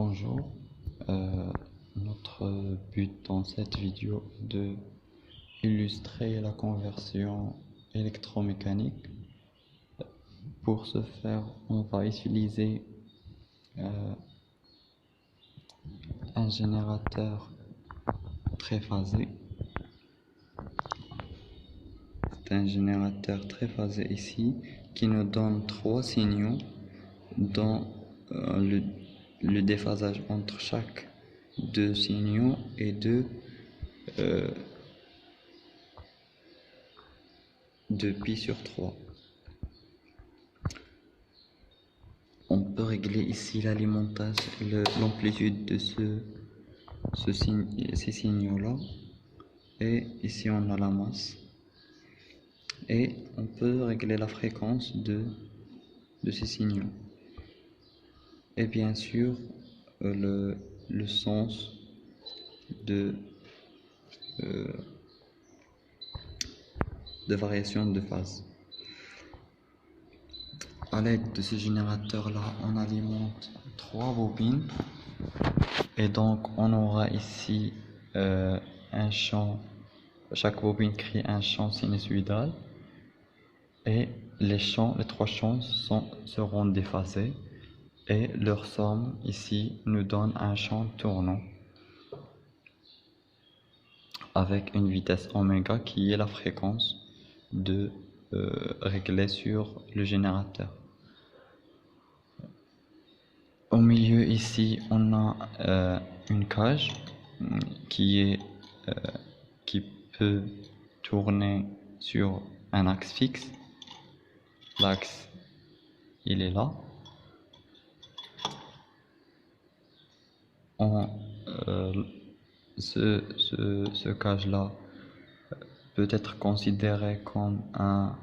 Bonjour, notre but dans cette vidéo est de illustrer la conversion électromécanique. Pour ce faire, on va utiliser un générateur triphasé. C'est un générateur triphasé ici qui nous donne 3 signaux dont le déphasage entre chaque 2 signaux est de pi/3. On peut régler ici l'alimentation, l'amplitude de ces signaux-là, et ici on a la masse, et on peut régler la fréquence de ces signaux, et bien sûr le sens de variation de phase. À l'aide de ce générateur-là, on alimente 3 bobines, et donc on aura ici un champ. Chaque bobine crée un champ sinusoïdal, et les 3 champs seront déphasés, et leur somme ici nous donne un champ tournant avec une vitesse oméga qui est la fréquence réglée sur le générateur. Au milieu ici on a une cage qui peut tourner sur un axe fixe. L'axe il est là. Ce cage là peut être considéré comme un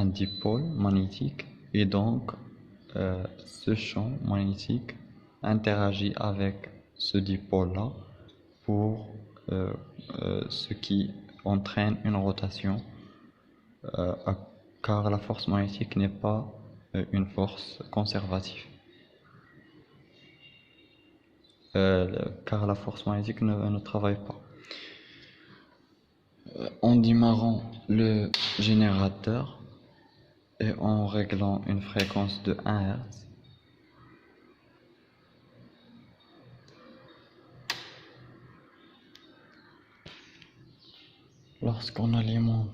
dipôle magnétique, et donc ce champ magnétique interagit avec ce dipôle là pour ce qui entraîne une rotation, car la force magnétique n'est pas une force conservative, car la force magnétique ne travaille pas. En démarrant le générateur et en réglant une fréquence de 1 Hz, lorsqu'on allume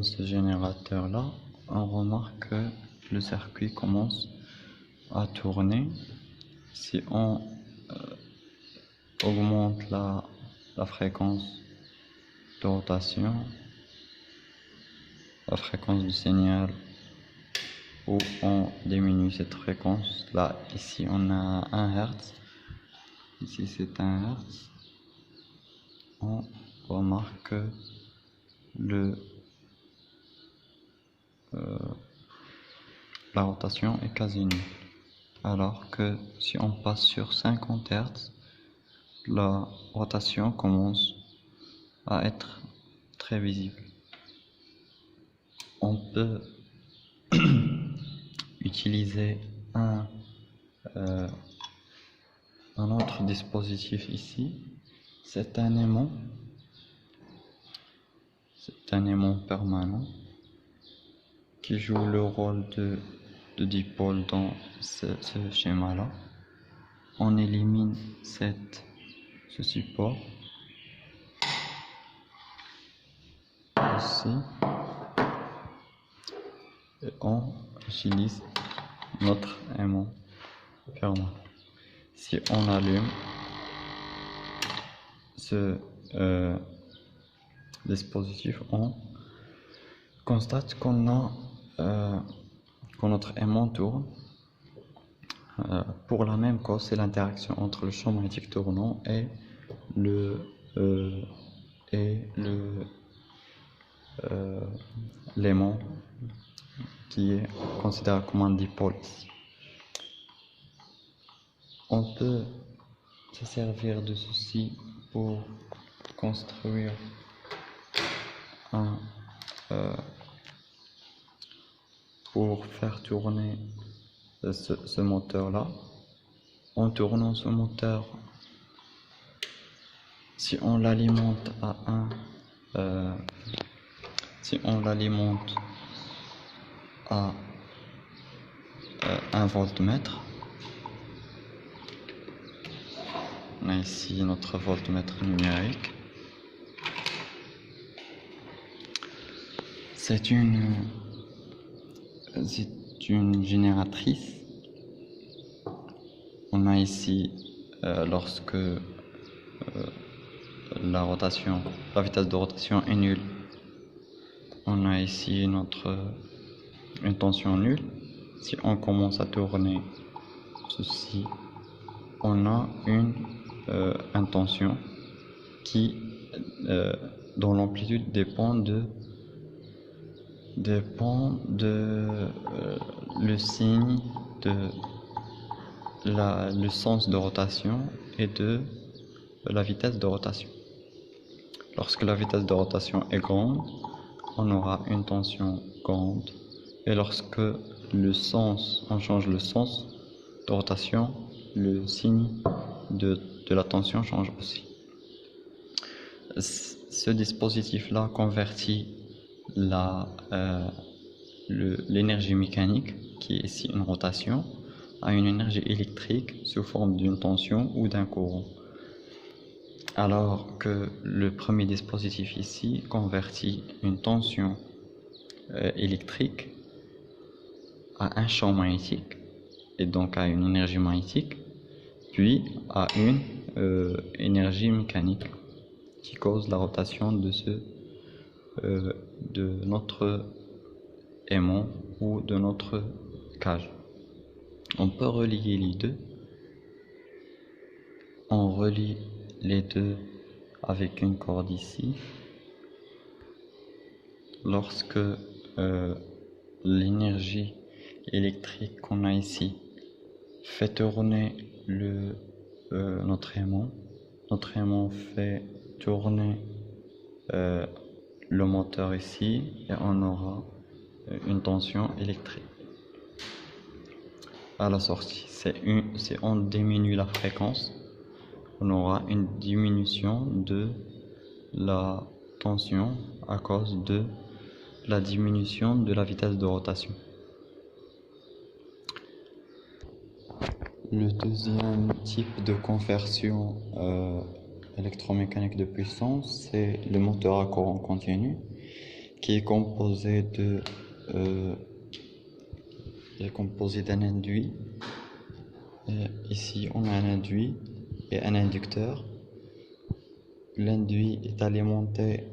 ce générateur là, on remarque que le circuit commence à tourner. Si on augmente la fréquence de rotation, la fréquence du signal, ou on diminue cette fréquence là, ici on a 1 Hz, ici c'est 1 Hz, on remarque que la rotation est quasi nulle, alors que si on passe sur 50 Hz, la rotation commence à être très visible. On peut utiliser un autre dispositif ici. C'est un aimant permanent qui joue le rôle de dipôle dans ce schéma là. On élimine ce support ici, et on utilise notre aimant permanent. Si on allume ce dispositif, on constate qu'on notre aimant tourne pour la même cause, c'est l'interaction entre le champ magnétique tournant et l'aimant qui est considéré comme un dipôle. On peut se servir de ceci pour construire pour faire tourner ce moteur-là. En tournant ce moteur, si on l'alimente à un voltmètre, on a ici notre voltmètre numérique. C'est une génératrice. On a ici, lorsque la vitesse de rotation est nulle, on a ici une tension nulle. Si on commence à tourner ceci, on a une tension qui, dont l'amplitude dépend de le signe le sens de rotation et de la vitesse de rotation. Lorsque la vitesse de rotation est grande, on aura une tension grande, et lorsque on change le sens de rotation, le signe de la tension change aussi. Ce dispositif-là convertit l'énergie mécanique, qui est ici une rotation, à une énergie électrique sous forme d'une tension ou d'un courant. Alors que le premier dispositif ici convertit une tension électrique à un champ magnétique, et donc à une énergie magnétique, puis à une énergie mécanique qui cause la rotation de notre aimant ou de notre cage. On peut relier les deux. On relie les deux avec une corde ici. Lorsque l'énergie électrique qu'on a ici fait tourner notre aimant fait tourner le moteur ici, et on aura une tension électrique. À la sortie, si on diminue la fréquence, on aura une diminution de la tension à cause de la diminution de la vitesse de rotation. Le deuxième type de conversion électromécanique de puissance, c'est le moteur à courant continu, qui est composé d'un induit. Et ici, on a un induit et un inducteur. L'induit est alimenté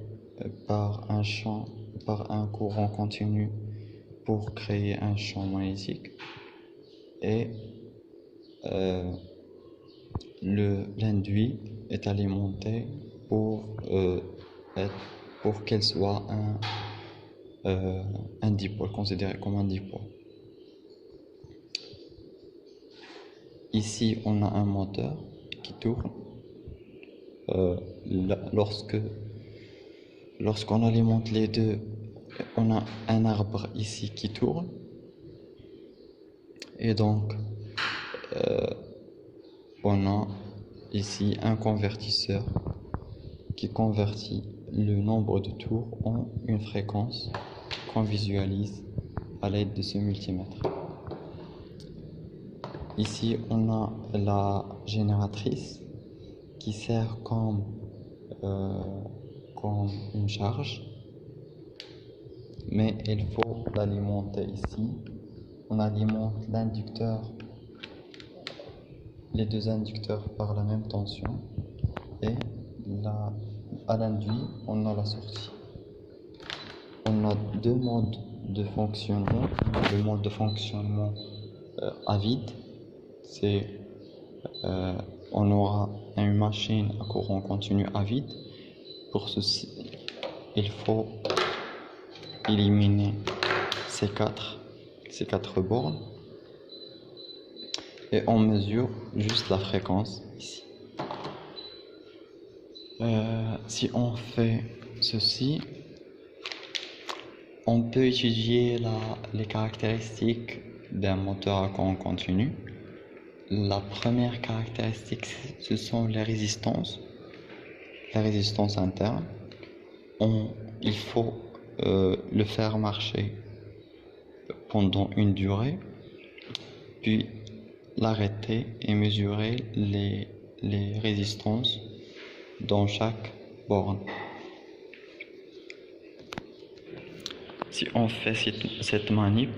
par un courant continu pour créer un champ magnétique, et l'induit est alimenté pour qu'elle soit un dipôle, considéré comme un dipôle. Ici, on a un moteur qui tourne. Lorsqu'on alimente les deux, on a un arbre ici qui tourne, et donc on a ici un convertisseur qui convertit le nombre de tours en une fréquence qu'on visualise à l'aide de ce multimètre. Ici, on a la génératrice qui sert comme une charge, mais il faut l'alimenter ici. On alimente les deux inducteurs par la même tension, et à l'induit, on a la sortie. On a deux modes de fonctionnement. Le mode de fonctionnement à vide, on aura une machine à courant continu à vide. Pour ceci, il faut éliminer ces quatre bornes, et on mesure juste la fréquence ici. Si on fait ceci, on peut étudier les caractéristiques d'un moteur à courant continu. La première caractéristique, ce sont les résistances internes. Il faut le faire marcher pendant une durée, puis l'arrêter et mesurer les résistances dans chaque borne. Si on fait cette manip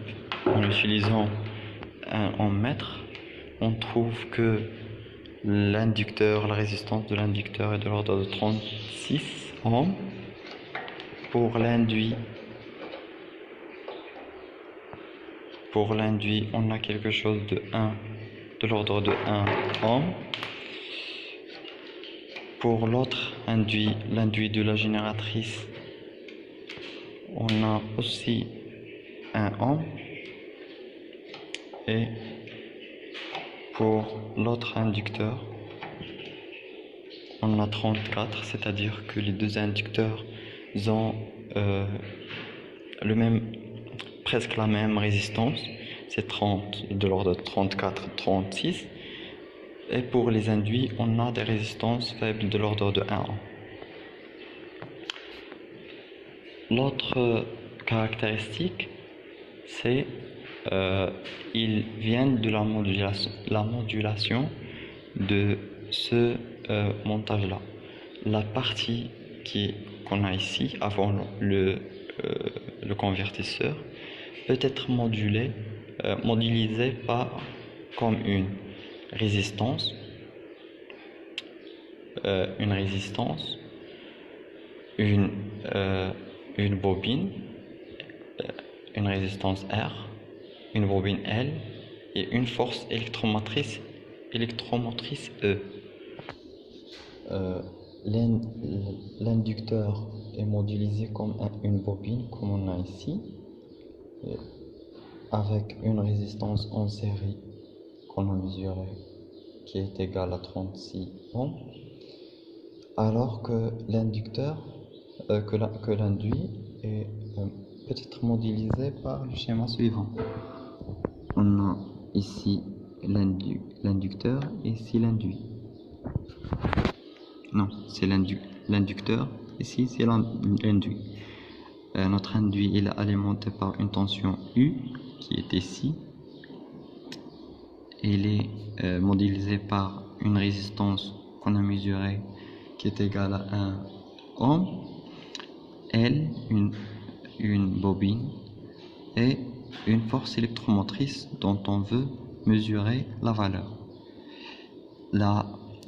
en utilisant un ohmmètre, on trouve que la résistance de l'inducteur est de l'ordre de 36 ohms. Pour l'induit, on a quelque chose de l'ordre de 1 ohm. Pour l'autre induit, l'induit de la génératrice, on a aussi 1 ohm. Et pour l'autre inducteur, on a 34, c'est-à-dire que les deux inducteurs ont presque la même résistance, c'est de l'ordre de 34-36. Et pour les induits, on a des résistances faibles de l'ordre de 1 ohm. L'autre caractéristique, c'est ils viennent de la modulation de ce montage-là. La partie qu'on a ici, avant le convertisseur, peut être modélisée comme une résistance, une bobine, une résistance R, une bobine L et une force électromotrice E. L'inducteur est modélisé comme une bobine, comme on a ici, avec une résistance en série qu'on a mesurée qui est égale à 36 ohms, alors que l'inducteur, que l'induit est peut être modélisé par le schéma suivant. On a ici l'inducteur et ici l'induit. Non, c'est l'inducteur, ici c'est l'induit. Notre induit il est alimenté par une tension U qui est ici. Il est modélisé par une résistance qu'on a mesurée qui est égale à 1 ohm. L, une bobine, et une force électromotrice dont on veut mesurer la valeur. La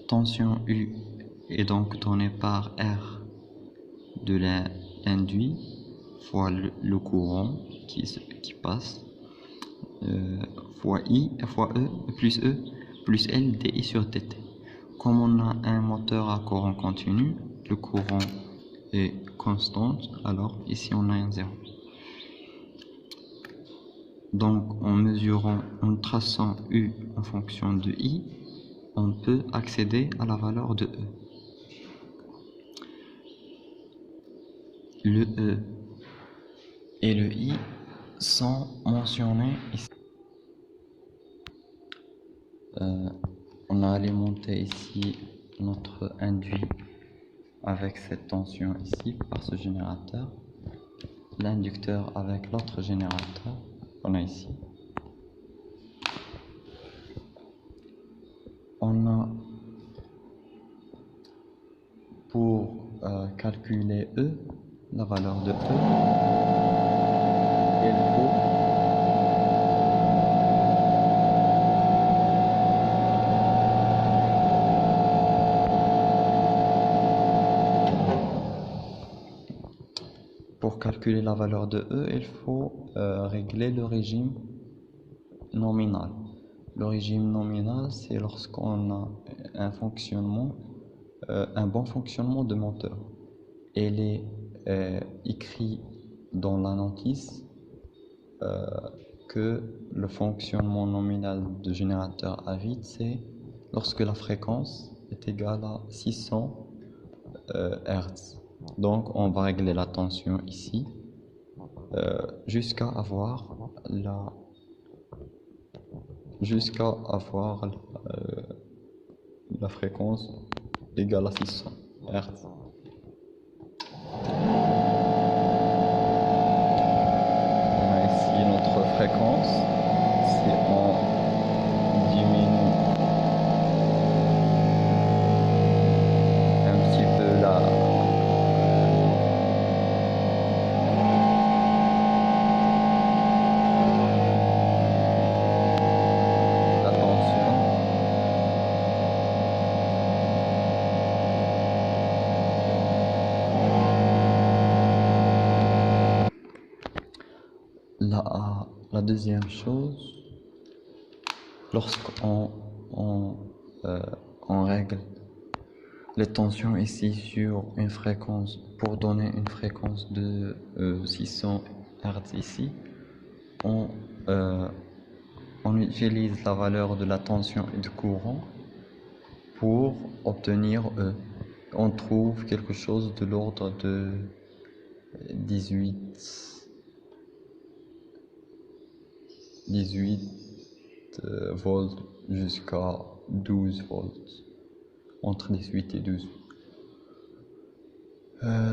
tension U est donc donnée par R de l'induit fois le courant qui passe, fois I, fois E plus L dI sur dt. Comme on a un moteur à courant continu, le courant est constante, alors ici on a un 0. Donc en traçant U en fonction de I, on peut accéder à la valeur de E. Le E et le I sont mentionnés ici. On a alimenté ici notre induit avec cette tension ici par ce générateur, l'inducteur avec l'autre générateur qu'on a ici. On a pour calculer E, la valeur de E, il faut calculer la valeur de E, il faut régler le régime nominal. Le régime nominal, c'est lorsqu'on a un bon fonctionnement de moteur. Il est écrit dans la notice que le fonctionnement nominal de générateur à vide, c'est lorsque la fréquence est égale à 600 Hz. Donc on va régler la tension ici jusqu'à avoir la fréquence égale à 600 Hz. On a ici notre fréquence. Si on diminue un petit peu la tension, la deuxième chose, lorsqu'on on règle les tensions ici sur une fréquence, pour donner une fréquence de 600 Hz ici, on utilise la valeur de la tension et du courant pour obtenir E. On trouve quelque chose de l'ordre de 18 volts jusqu'à 12 volts, entre 18 et 12.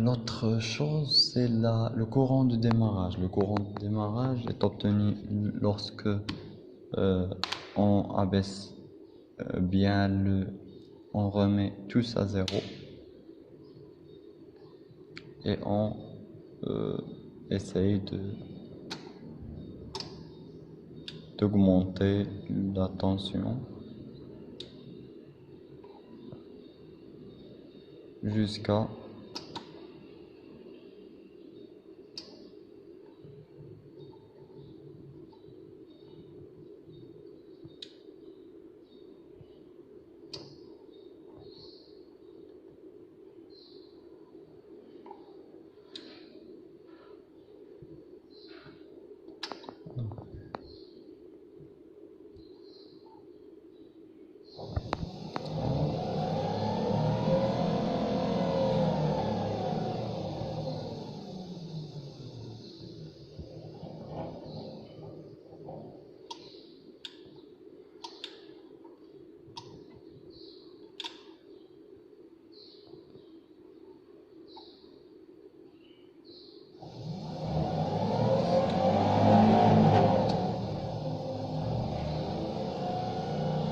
L'autre chose, c'est le courant de démarrage. Le courant de démarrage est obtenu lorsque on abaisse bien on remet tous à zéro et on essaye d'augmenter la tension jusqu'à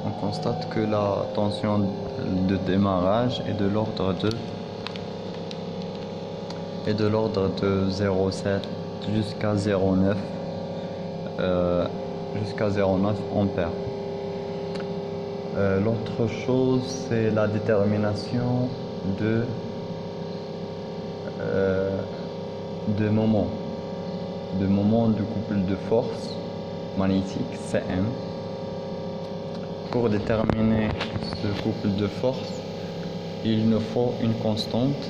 on constate que la tension de démarrage est de l'ordre de 0,7 jusqu'à 0,9 ampères. L'autre chose, c'est la détermination de moment du couple de force magnétique Cm. Pour déterminer ce couple de force, il nous faut une constante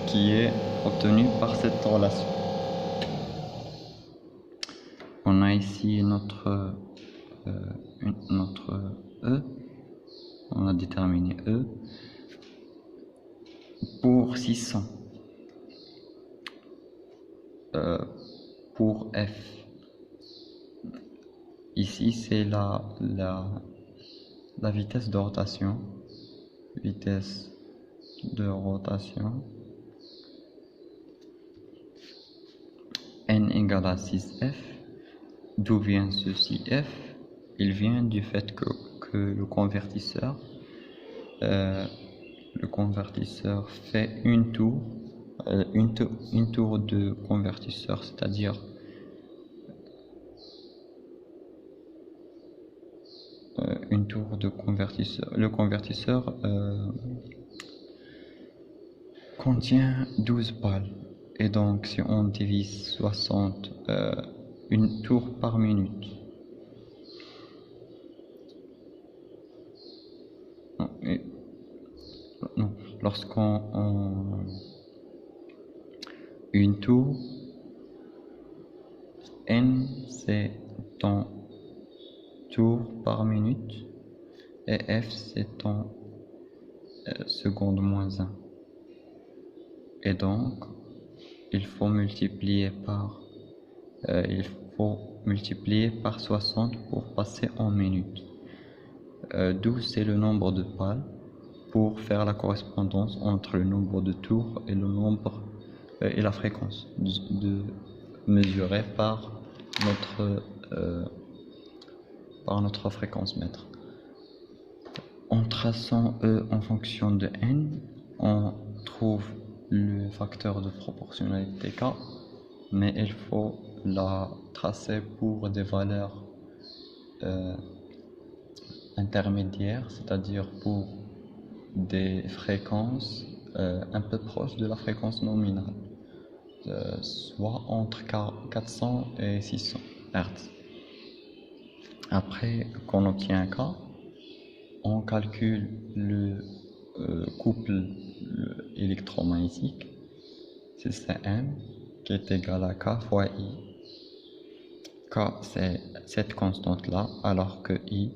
qui est obtenue par cette relation. On a ici notre E, on a déterminé E pour 600. Pour F, ici c'est la vitesse de rotation, n égale à 6F. D'où vient ceci F? Il vient du fait que le convertisseur fait une tour de convertisseur, c'est-à-dire une tour de convertisseur. Le convertisseur contient 12 pales, et donc si on divise 60, une tour par minute. Non, lorsqu'on une tour, n c'est en tour par minute et f c'est en seconde moins 1. Et donc, il faut multiplier par, il faut multiplier par 60 pour passer en minutes. 12, c'est le nombre de pales pour faire la correspondance entre le nombre de tours et le nombre et la fréquence mesurée par notre fréquence mètre. En traçant E en fonction de n, on trouve le facteur de proportionnalité K, mais il faut la tracer pour des valeurs intermédiaires, c'est-à-dire pour des fréquences un peu proches de la fréquence nominale, soit entre 400 et 600 Hz. Après qu'on obtient un K, on calcule le couple électromagnétique, c'est Cm, qui est égal à K fois I. K, c'est cette constante-là, alors que I,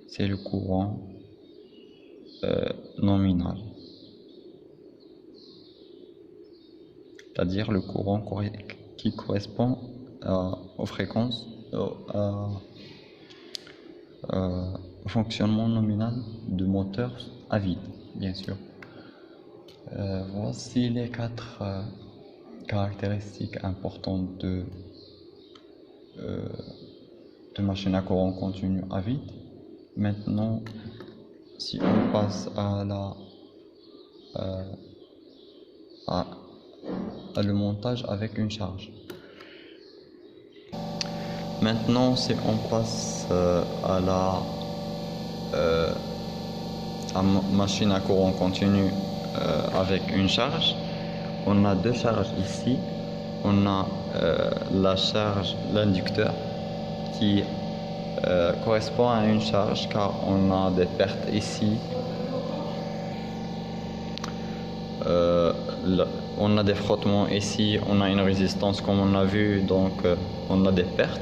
c'est le courant nominal. C'est-à-dire le courant qui correspond aux fréquences, au fonctionnement nominal de moteur à vide, bien sûr. Voici les 4 caractéristiques importantes de machine à courant continu à vide. Maintenant, si on passe à le montage avec une charge. Maintenant, si on passe à la machine à courant continu avec une charge, on a 2 charges ici. On a la charge, l'inducteur, qui correspond à une charge car on a des pertes ici. On a des frottements ici, on a une résistance comme on a vu, donc on a des pertes.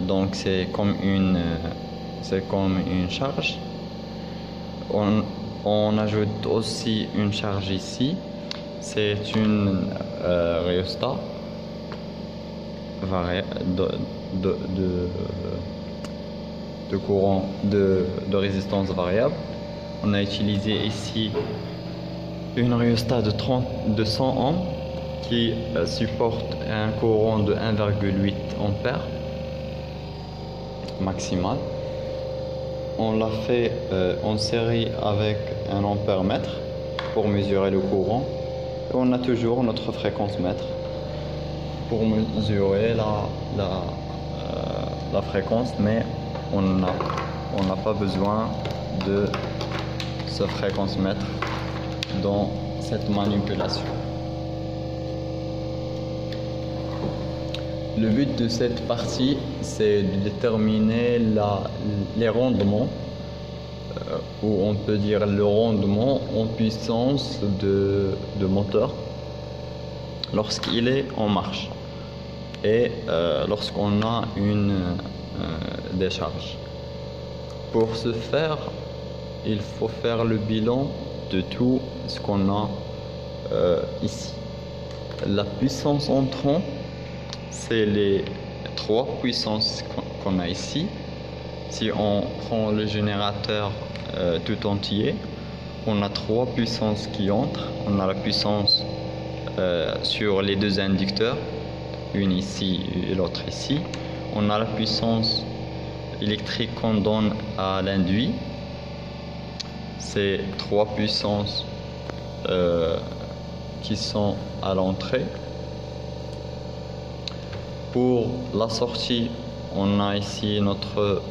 Donc c'est comme une charge. On ajoute aussi une charge ici. C'est une rhéostat de courant de résistance variable. On a utilisé ici une rhéostat de 100 ohms qui supporte un courant de 1,8 ampères maximal. On l'a fait en série avec un ampère-mètre pour mesurer le courant. Et on a toujours notre fréquence mètre pour mesurer la fréquence, mais on n'a pas besoin de ce fréquence mètre dans cette manipulation. Le but de cette partie, c'est de déterminer les rendements, ou on peut dire le rendement en puissance de moteur lorsqu'il est en marche et lorsqu'on a une décharge. Pour ce faire, il faut faire le bilan de tout ce qu'on a ici. La puissance entrant, c'est les 3 puissances qu'on a ici. Si on prend le générateur tout entier, on a 3 puissances qui entrent. On a la puissance sur les 2 inducteurs, une ici et l'autre ici. On a la puissance électrique qu'on donne à l'induit. C'est 3 puissances qui sont à l'entrée. Pour la sortie, on a ici notre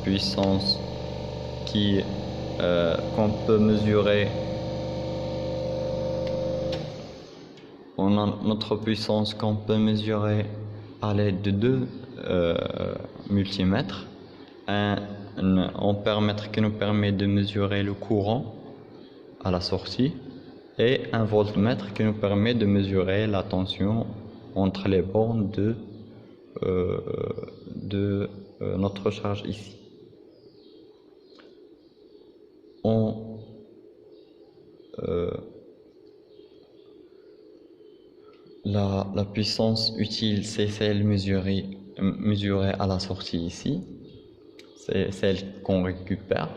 puissance qu'on peut mesurer. On a notre puissance qu'on peut mesurer à l'aide de 2 multimètres. Un ampère-mètre qui nous permet de mesurer le courant à la sortie et un voltmètre qui nous permet de mesurer la tension entre les bornes de notre charge ici. La puissance utile, c'est celle mesurée à la sortie ici. C'est celle qu'on récupère.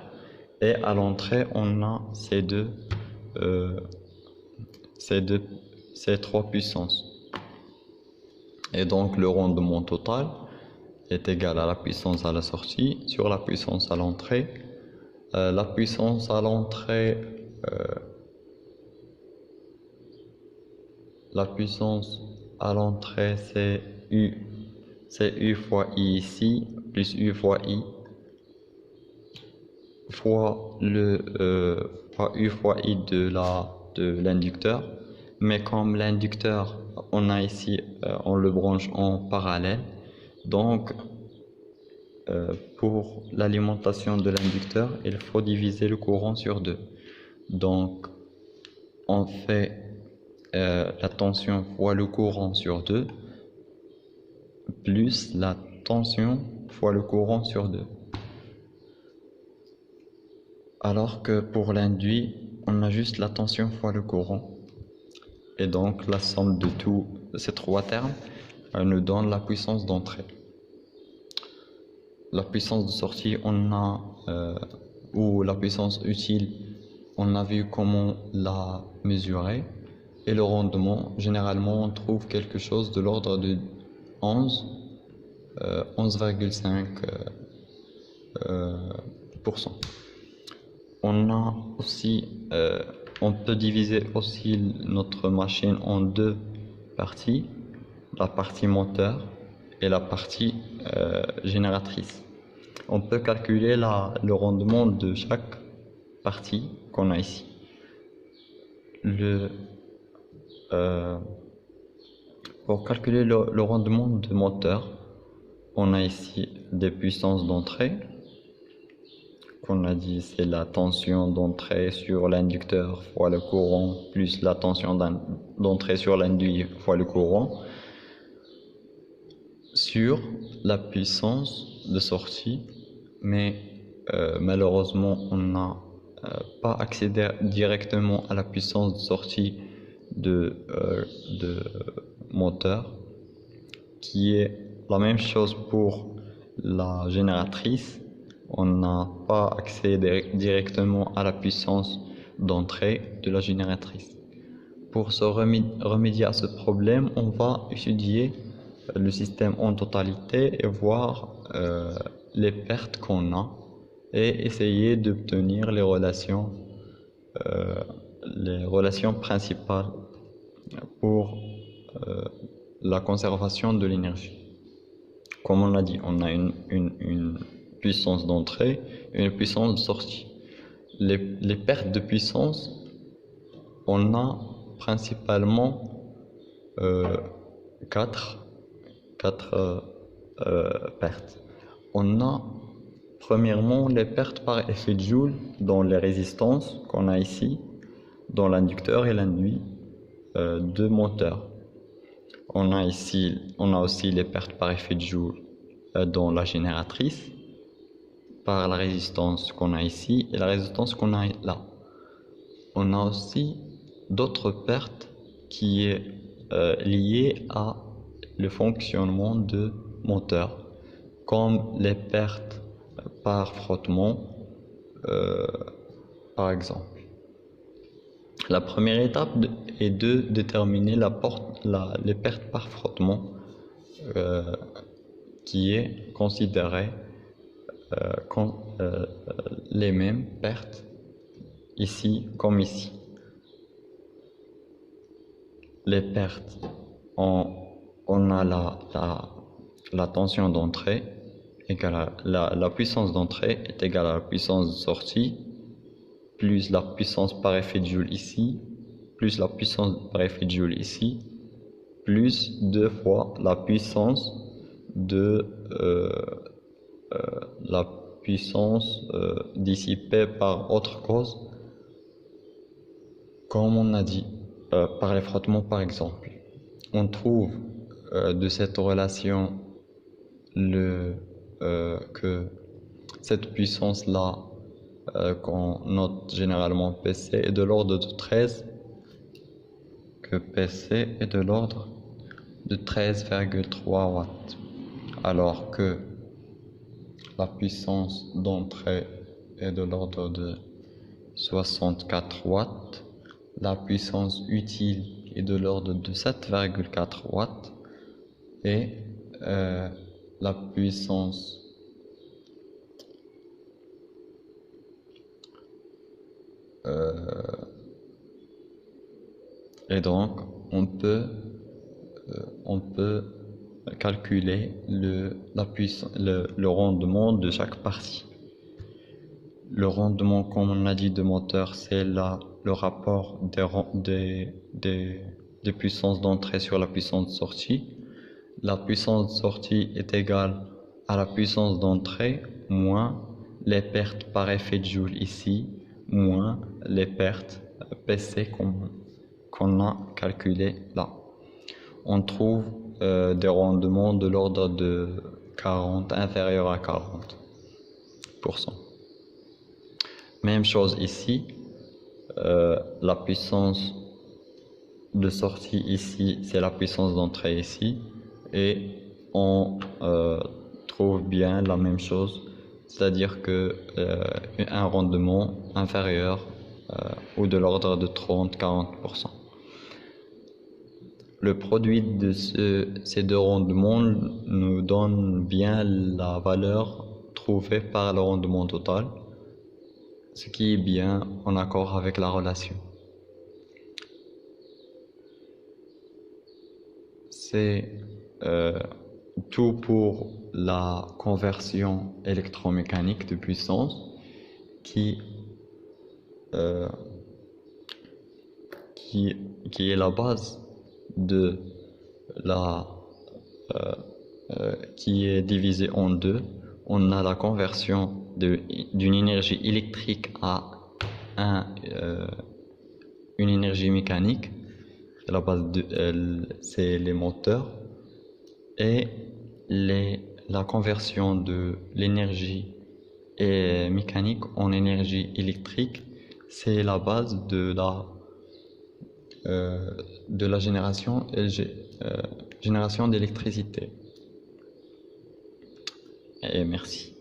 Et à l'entrée, on a euh, ces trois puissances. Et donc, le rendement total est égal à la puissance à la sortie sur la puissance à l'entrée. La puissance à l'entrée, c'est U fois I ici, plus U fois I, fois U fois I de l'inducteur. Mais comme l'inducteur, on a ici, on le branche en parallèle, donc pour l'alimentation de l'inducteur, il faut diviser le courant sur 2. Donc, on fait la tension fois le courant sur 2, plus la tension fois le courant sur 2. Alors que pour l'induit, on a juste la tension fois le courant. Et donc, la somme de tous ces trois termes nous donne la puissance d'entrée. La puissance de sortie, ou la puissance utile, on a vu comment la mesurer. Et le rendement, généralement, on trouve quelque chose de l'ordre de 11,5%. On peut diviser aussi notre machine en deux parties, la partie moteur et la partie génératrice. On peut calculer le rendement de chaque partie qu'on a ici. Pour calculer le rendement de moteur, on a ici des puissances d'entrée. Qu'on a dit, c'est la tension d'entrée sur l'inducteur fois le courant, plus la tension d'entrée sur l'induit fois le courant, sur la puissance de sortie. Mais malheureusement, on n'a pas accédé directement à la puissance de sortie de moteur, qui est la même chose pour la génératrice. On n'a pas accédé directement à la puissance d'entrée de la génératrice. Pour se remédier à ce problème, on va étudier le système en totalité et voir les pertes qu'on a et essayer d'obtenir les relations principales pour la conservation de l'énergie. Comme on l'a dit, on a une puissance d'entrée et une puissance de sortie. Les pertes de puissance, on a principalement quatre pertes. On a premièrement les pertes par effet de Joule dans les résistances qu'on a ici, dans l'inducteur et l'induit de moteur. On a aussi les pertes par effet de Joule dans la génératrice, par la résistance qu'on a ici et la résistance qu'on a là. On a aussi d'autres pertes qui est liées à le fonctionnement de moteur, comme les pertes par frottement, par exemple. La première étape est de déterminer les pertes par frottement, qui est considérée les mêmes pertes ici comme ici. Les pertes, on a la tension d'entrée égale à la puissance d'entrée est égale à la puissance de sortie, plus la puissance par effet de Joule ici, plus la puissance par effet de Joule ici, plus 2 fois la puissance dissipée par autre cause, comme on a dit, par les frottements par exemple. On trouve de cette relation que cette puissance-là, qu'on note généralement PC, est de l'ordre de 13, que PC est de l'ordre de 13,3 watts, alors que la puissance d'entrée est de l'ordre de 64 watts, la puissance utile est de l'ordre de 7,4 watts et la puissance et donc on peut calculer le rendement de chaque partie. Le rendement, comme on a dit, de moteur, c'est le rapport des puissances d'entrée sur la puissance de sortie. La puissance de sortie est égale à la puissance d'entrée moins les pertes par effet de Joule ici, moins les pertes PC qu'on a calculées là. On trouve des rendements de l'ordre de 40, inférieur à 40%. Même chose ici, la puissance de sortie ici, c'est la puissance d'entrée ici, et on trouve bien la même chose, c'est-à-dire que un rendement inférieur ou de l'ordre de 30-40%. Le produit de ces deux rendements nous donne bien la valeur trouvée par le rendement total, ce qui est bien en accord avec la relation. C'est tout pour la conversion électromécanique de puissance qui est la base de qui est divisée en deux. On a la conversion d'une énergie électrique à une énergie mécanique. La base c'est les moteurs, et la conversion de l'énergie mécanique en énergie électrique, c'est la base de la génération d'électricité. Et merci.